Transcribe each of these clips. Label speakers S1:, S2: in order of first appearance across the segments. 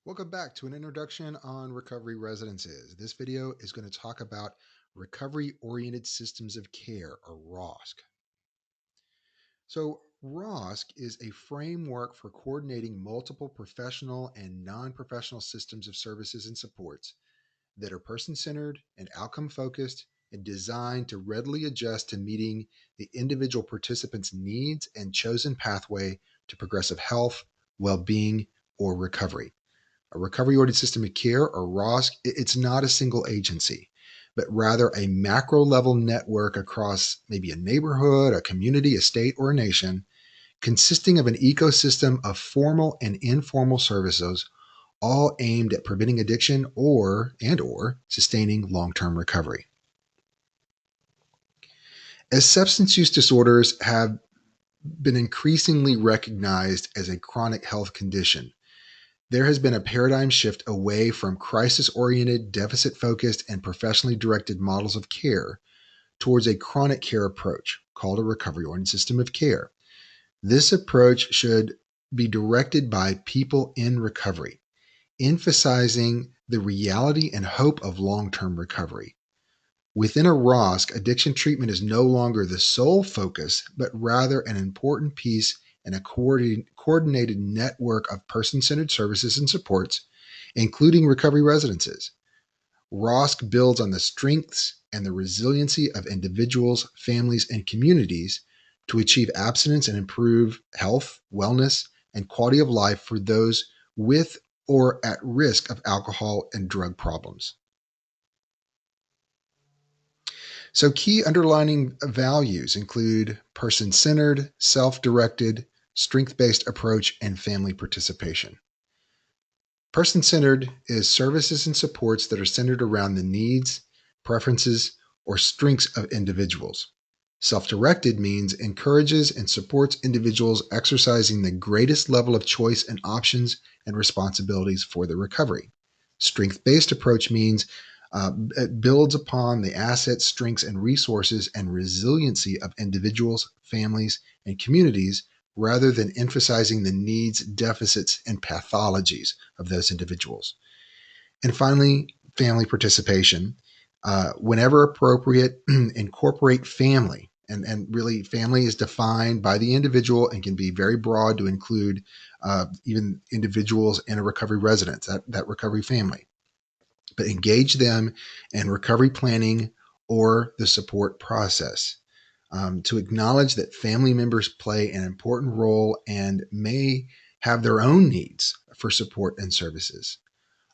S1: Welcome back to an introduction on recovery residences. This video is going to talk about recovery oriented systems of care, or ROSC. So, ROSC is a framework for coordinating multiple professional and non professional systems of services and supports that are person centered and outcome focused and designed to readily adjust to meeting the individual participant's needs and chosen pathway to progressive health, well being, or recovery. A recovery-oriented system of care, or ROSC, it's not a single agency, but rather a macro-level network across maybe a neighborhood, a community, a state, or a nation, consisting of an ecosystem of formal and informal services, all aimed at preventing addiction or sustaining long-term recovery. As substance use disorders have been increasingly recognized as a chronic health condition, there has been a paradigm shift away from crisis-oriented, deficit-focused, and professionally directed models of care towards a chronic care approach called a recovery-oriented system of care. This approach should be directed by people in recovery, emphasizing the reality and hope of long-term recovery. Within a ROSC, addiction treatment is no longer the sole focus, but rather an important piece in a coordinated network of person-centered services and supports, including recovery residences. ROSC builds on the strengths and the resiliency of individuals, families, and communities to achieve abstinence and improve health, wellness, and quality of life for those with or at risk of alcohol and drug problems. So, key underlining values include person centered, self directed, strength based approach, and family participation. Person centered is services and supports that are centered around the needs, preferences, or strengths of individuals. Self directed means encourages and supports individuals exercising the greatest level of choice and options and responsibilities for the recovery. Strength based approach means it builds upon the assets, strengths, and resources and resiliency of individuals, families, and communities rather than emphasizing the needs, deficits, and pathologies of those individuals. And finally, family participation. Whenever appropriate, incorporate family. And really, family is defined by the individual and can be very broad to include even individuals in a recovery residence, that recovery family. But engage them in recovery planning or the support process. To acknowledge that family members play an important role and may have their own needs for support and services.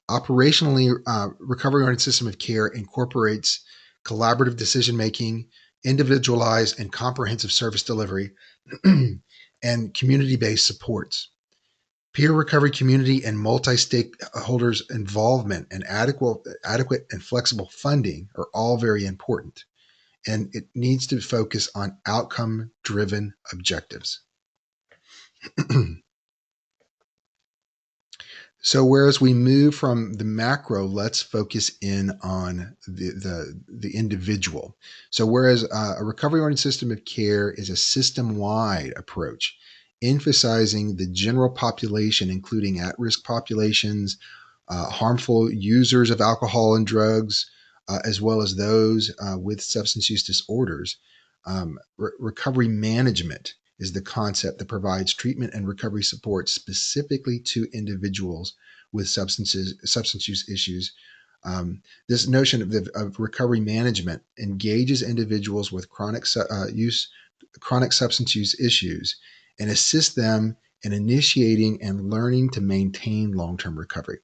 S1: Operationally, recovery-oriented system of care incorporates collaborative decision-making, individualized and comprehensive service delivery, and community-based supports. Peer recovery community and multi-stakeholders involvement and adequate and flexible funding are all very important. And it needs to focus on outcome-driven objectives. So whereas we move from the macro, let's focus in on the individual. So whereas a recovery-oriented system of care is a system-wide approach, emphasizing the general population, including at-risk populations, harmful users of alcohol and drugs, as well as those with substance use disorders. Recovery management is the concept that provides treatment and recovery support specifically to individuals with substance use issues. This notion of recovery management engages individuals with chronic substance use issues and assists them in initiating and learning to maintain long-term recovery.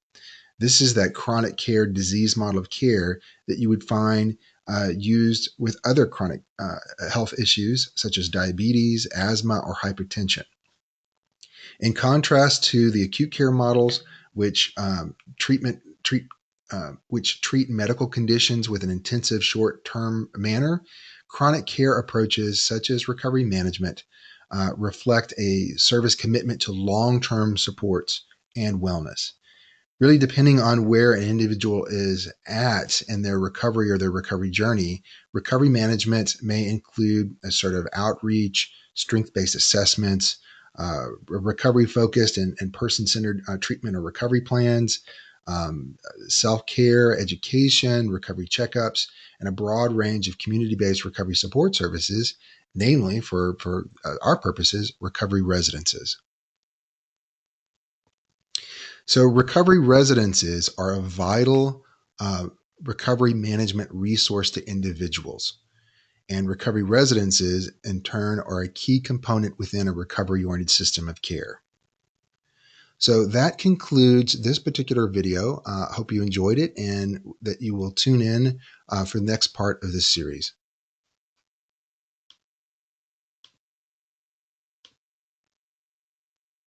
S1: This is that chronic care disease model of care that you would find used with other chronic health issues such as diabetes, asthma, or hypertension. In contrast to the acute care models, which treat medical conditions with an intensive short-term manner, chronic care approaches such as recovery management reflect a service commitment to long-term supports and wellness. Really, depending on where an individual is at in their recovery or their recovery journey, recovery management may include a sort of outreach, strength-based assessments, recovery-focused and person-centered treatment or recovery plans, self-care, education, recovery checkups, and a broad range of community-based recovery support services, namely, for our purposes, recovery residences. So recovery residences are a vital recovery management resource to individuals. And recovery residences, in turn, are a key component within a recovery-oriented system of care. So that concludes this particular video. I hope you enjoyed it and that you will tune in for the next part of this series.